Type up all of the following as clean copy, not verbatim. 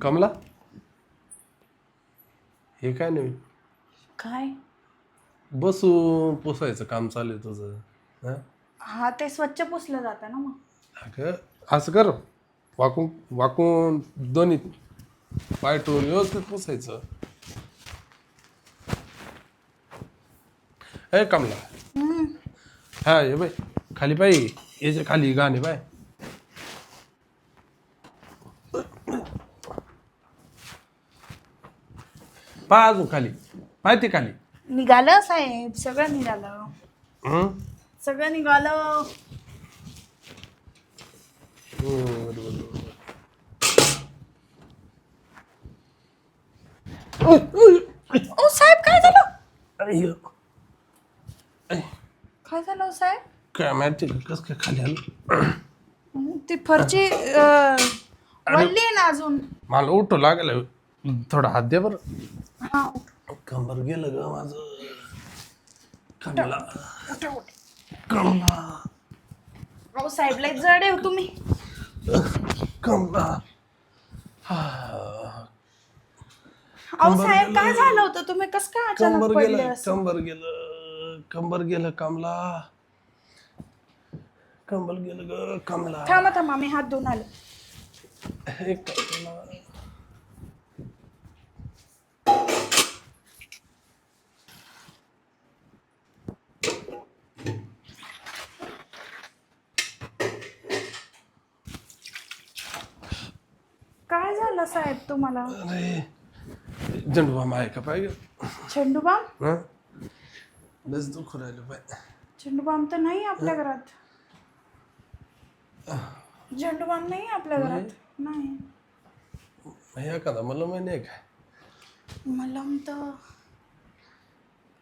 कमला हे काय नाही काय? बसून पुसायचं काम चालू आहे तुझं. हा हा ते स्वच्छ पुसलं जातं ना मग. अगं असं कर, वाकून वाकून दोन्ही पाय टोन व्यवस्थित पुसायचं. हे कमला हा ये बाय खाली पाय, याच्या खाली गाणे बाय. पाय अजून खाली, माहिती खाली. निघालं साहेब, सगळं निघालं. हं? सगळं निघालं. बरोबर. ओ साहेब काय झालं? अय्यो. काय झालं ओ साहेब? काय माहिती कस काय खाली आलं. ती फरची वल्ली आहे ना अजून. मला उठू लागलं, थोडा हात दे बरं. हा कंबर गेलं ग माझं. कमला उठा उठा. कमला अहो साहेब लय जड आहे हो तुम्ही. कमला. अहो साहेब काय झालं होतं, तुम्ही कस काय कंबर अचानक पडले गेलं, असं? कंबर गेलं कमला. कंबर गेलं ग कमला. थांबा थांबा, मी हात धुवून आले. हे कमला. काय झालं साहेब तुम्हाला? अरे झंडूबाम आहे का पाहिजे. झेंडूबाम? हा लस दुखू राहिलं पाय. झेंडूबाम तर नाही आपल्या घरात. झेंडूबाम नाही आपल्या घरात. नाही. हे एखादा मला माहिती आहे का. मलम तर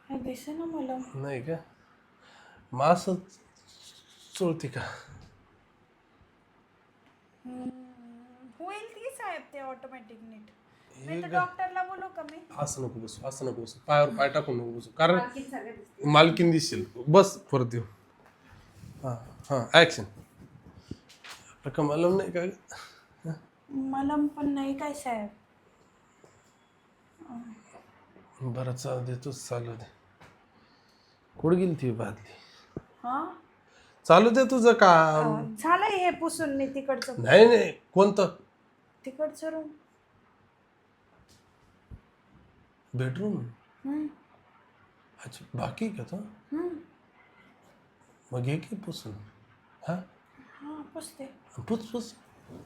काय दिसे ना मलम. नाही का, मास चोळते का. होईल ती साहेब ते ऑटोमॅटिक नीट. मी तर डॉक्टरला बोलू का मी? असं नको बसू, असं नको बसू, पायावर पाय टाकून नको बसू, कारण मालकीन दिसेल. बस परत येऊ. हां हां ॲक्शन. कमालम नाही का. मलम पण नाही काय साहेब. बरं चालू दे, तूच चालू दे. कुठं गेली ती बादली. हा चालू दे तुझं काम. झालंय हे पुसून मी तिकडचं. नाही नाही कोणतं तिकडचं रूम. बेडरूम. अच्छा बाकी का तो. मग घे की पुसून. हा हा पुसते. पुस पुस.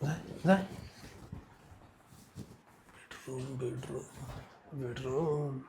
जाय जाय. बेडरूम.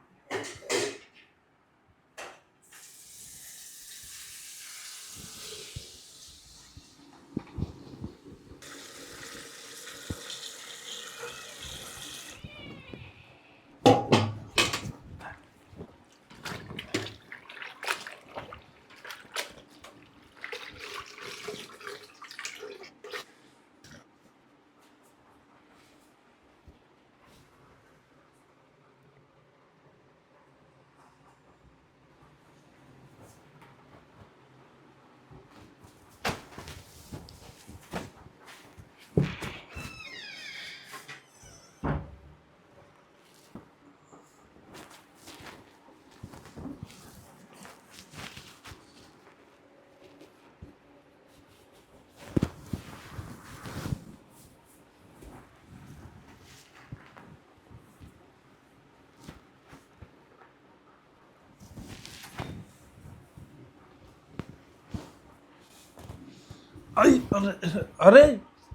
आई अरे अरे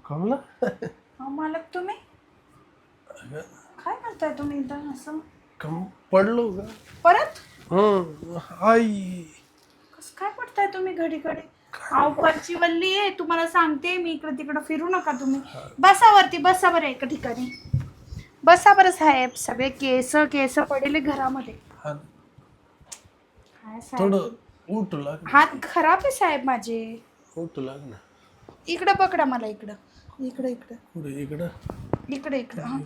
कमला. हा मालक तुम्ही काय करताय तुम्ही इथं असं? कम पडलो का परत आई. कस काय पडताय तुम्ही घडी घडी? आवकारची वल्ली आहे तुम्हाला सांगते मी. इकडे तिकडे फिरू नका तुम्ही. बसावरती बसा बरं एका ठिकाणी. बसा बरं साहेब. सगळे केस केस पडेले घरामध्ये. हा काय साहेब? थोडं उठू लाग. हात खराब आहे साहेब माझे. उठू लाग ना. इकडं पकडा मला. इकडं इकडं इकडं पुढे इकडं. इकडे इकडं. हा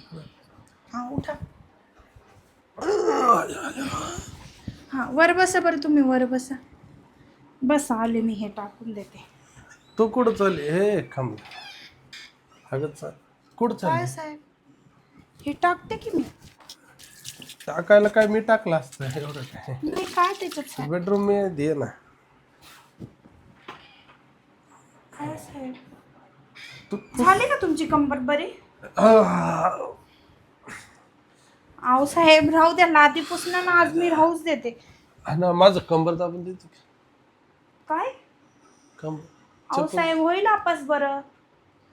हा उठा. हा वर बसा बरं तुम्ही. वर बसा. बस आले मी. हे टाकून देते. तू कुठं चालली. हे कमला अगं चाल कुठं काय चालली. साहेब? हे टाकते की मी. टाकायला काय मी टाकलं असतं एवढं काय. नाही काय त्याच्यात साहेब? बेडरूम मी दे ना. काय साहेब? तू झाली का तुमची कंबर बरी? हा अहो साहेब राहू द्या, लादी पुसणं ना आज मी राहूच देते. ना, माझं कंबर दाबून देते का? काय? कंबर अहो साहेब होईल आपस बरं,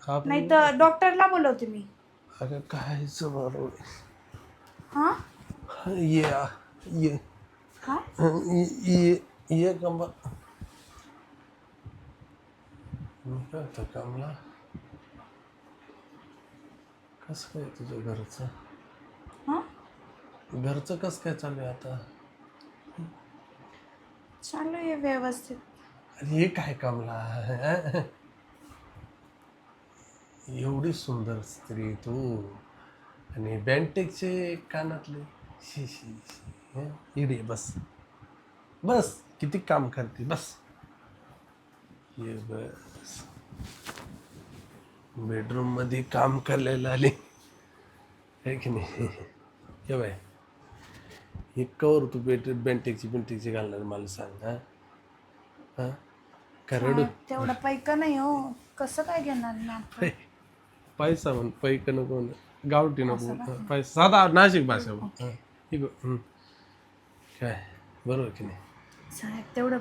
नाही आपण तर डॉक्टरला बोलवते मी. अगं कायच बरोबर. हा ये ये काय? ये कंबर. मी काय होतं कमला, कसं काय तुझं घरचं? हा घरचं कसं काय चालू आहे आता? चालू आहे व्यवस्थित. अरे हे काय कमला, एवढी सुंदर स्त्री तू, आणि बँटेकचे कानातले, शी शी शी. इडे बस बस, किती काम करते बस. ये बस, बेडरूम मध्ये काम करायला आले आहे की नाही? हे बाय, हे कवर तू बेंटेकची घालणार मला सांग. हा हा का रडू? साहेब तेवढा पैका नाही हो, कसं काय घेणार मी आता? पैसा म्हण, पैक नको म्हण, गावठी नको असं का? म्हण, पैसा साधा नाशिक भाषा म्हण. काय बरोबर की नाही? साहेब तेवढं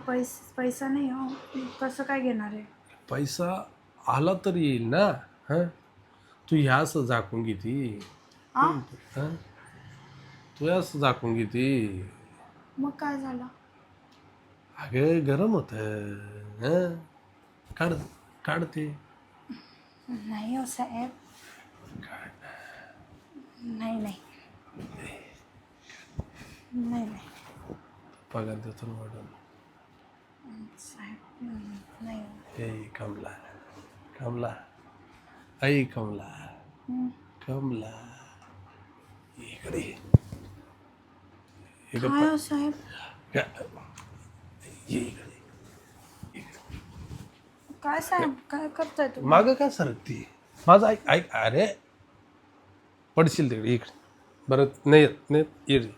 पैसा नाही हो, मी कसं काय घेणार आहे? पैसा आला तर येईल ना. हा तू ह्या असं झाकून घेती, आ हा तू असं झाकून घेती. मग काय झालं? अगं गरम होत. काढ काढते. नाही हो साहेब, नाही नाही नाही नाही पगार देतो ना वाढून. साहेब नाही हो. हे कमला, कमला, ऐ कमला, कमला, इकडे इकडे काय हो साहेब? ये इकडे. काय साहेब काय करताय तुम्ही? मागं काय सरकती? माझं ऐक ऐक. अरे पडशील तिकडे, इकडे बरं. नाही येत नाही येत.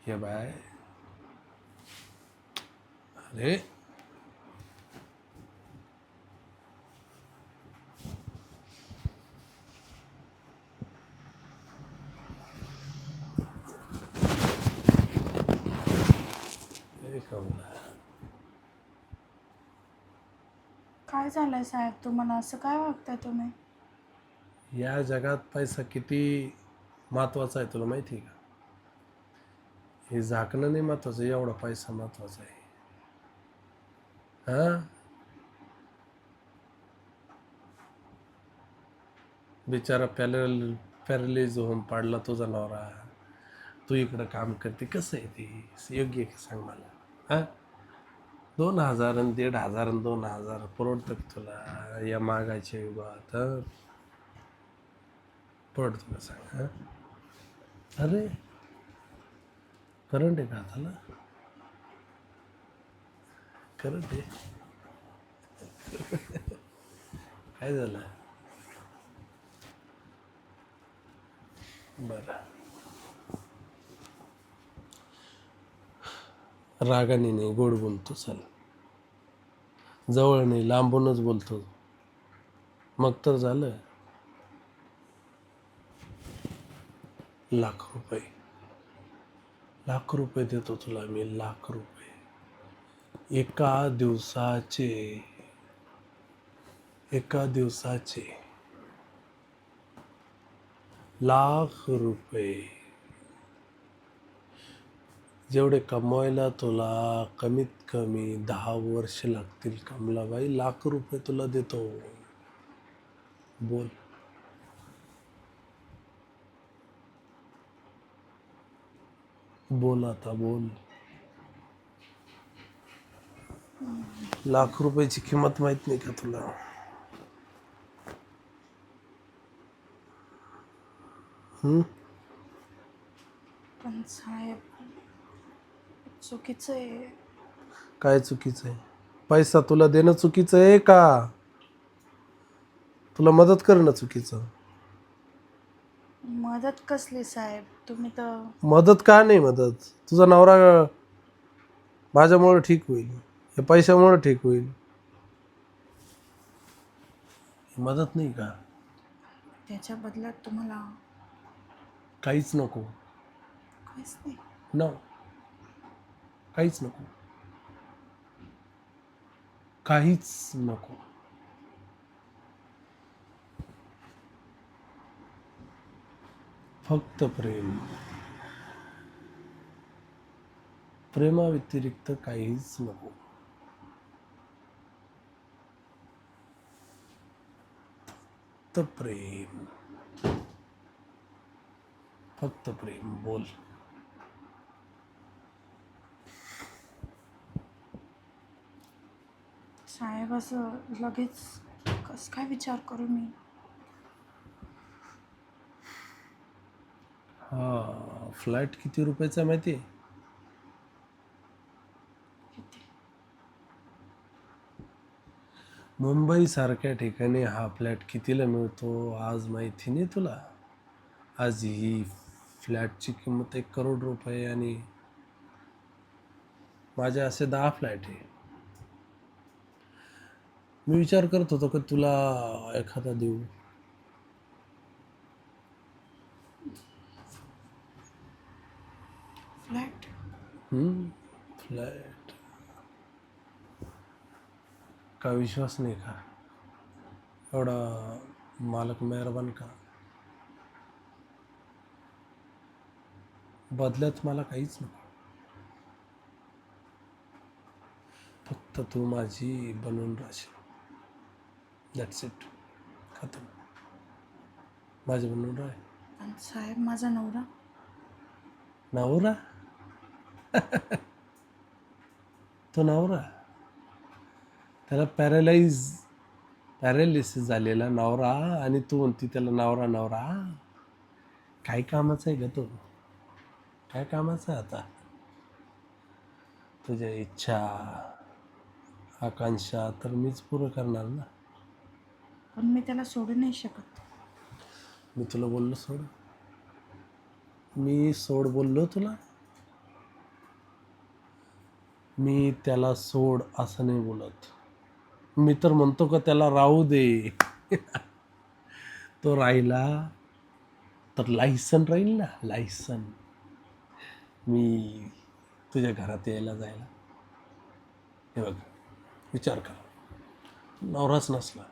ये बाय. अरे कमला, काय झालंय साहेब तुम्हाला, असं काय वागताय तुम्ही? या जगात पैसा किती महत्वाचा आहे तुला माहिती आहे का? हे झाकणं नाही महत्वाचं, एवढा पैसा महत्वाचा आहे. हा बिचारा पॅरलिज होऊन पाडला तुझा नवरा, तू इकडं काम करते. कसं आहे ते योग्य आहे का सांग मला? हा 2,000 आणि 1,500 आणि 2,000 परवडतं का तुला या मागायच्या युगात? परवडतं का सांग? हा अरे करंट आहे का हाताला? करंट आहे. काय झालं? बरं, रागाने नाही, गोड बोलतो. चल, जवळ नाही, लांबूनच बोलतो. मग तर झालं. लाख रुपये, लाख रुपये देतो तुला मी, लाख रुपये एका दिवसाचे, एका दिवसाचे लाख रुपये. जेवढे कमवायला तुला कमीत कमी 10 वर्ष लागतील कमलाबाई, लाख रुपये तुला देतो. बोल. बोल आता बोल. लाख रुपयाची किंमत माहित नाही का तुला? पण साहेब चुकीचं आहे. काय चुकीचं आहे? पैसा तुला देणं चुकीचं आहे का? तुला मदत करणं चुकीचं. मदत कसली साहेब, तुम्ही तर मदत का नाही मदत? तुझा नवरा माझ्यामुळे ठीक होईल, या पैशामुळे ठीक होईल. ही मदत नाही का? त्याच्या बदल्यात तुम्हाला काहीच नको. काहीच नाही. न काहीच नको, काहीच नको. फक्त प्रेम. प्रेमाव्यतिरिक्त काहीच नको. फक्त प्रेम. फक्त प्रेम. बोल. साहेब असं लगेच कसं काय विचार करू मी? हा फ्लॅट किती रुपयाचा माहिती आहे? किती? मुंबई सारख्या ठिकाणी हा फ्लॅट कितीला मिळतो आज माहिती नाही तुला? आज ही फ्लॅटची किंमत 1 करोड रुपये आणि माझे असे 10 फ्लॅट आहे. मी विचार करत होतो की तुला एखादा देऊ. फ्लॅट? फ्लॅट. का विश्वास नाही का? एवढा मालक मेहरबान का? बदल्यात मला काहीच नको. फक्त तू माझी बनून राहशील. That's it. खतम. माझी बनून राह. पण साहेब माझा नवरा? नवरा? तो नवरा? त्याला पॅरालिसिस झालेला नवरा आणि तू म्हणती त्याला नवरा नवरा. काय कामाचा आहे ग तो? काय कामाचा आहे आता? तुझ्या इच्छा आकांक्षा तर मीच पुरं करणार ना. पण मी त्याला सोडू नाही शकत. मी तुला बोललो सोड? मी सोड बोललो तुला? मी त्याला सोड असं नाही बोलत. मी तर म्हणतो का त्याला राहू दे. तो राहिला तर लायसन राहील ना, लायसन. मी तुझ्या घरात यायला जायला. हे बघ, विचार कर, नवराच नसला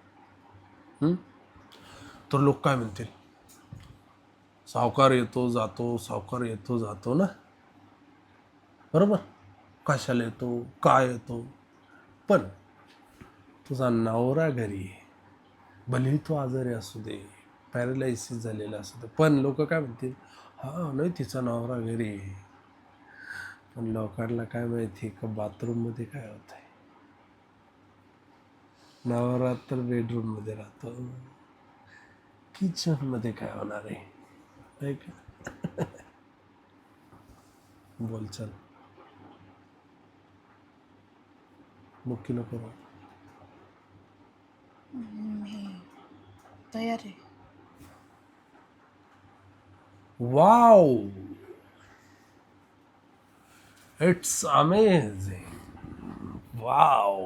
तर लोक काय म्हणतील? सावकार येतो जातो, सावकार येतो जातो ना, बरोबर? कशाला येतो, काय येतो? पण तुझा नवरा घरी आहे, भलेही तो आजारी असू दे, पॅरालायसिस झालेला असू दे, पण लोक काय म्हणतील? हा नाही तिचा नवरा घरी आहे. पण लोकांना काय माहिती का बाथरूममध्ये काय होत आहे? नवरा तर बेडरूममध्ये राहतो, किचनमध्ये काय होणार आहे? नाही का? बोल चल, मुक्की नको राहू. मी तयार आहे. Wow, it's amazing. वाव.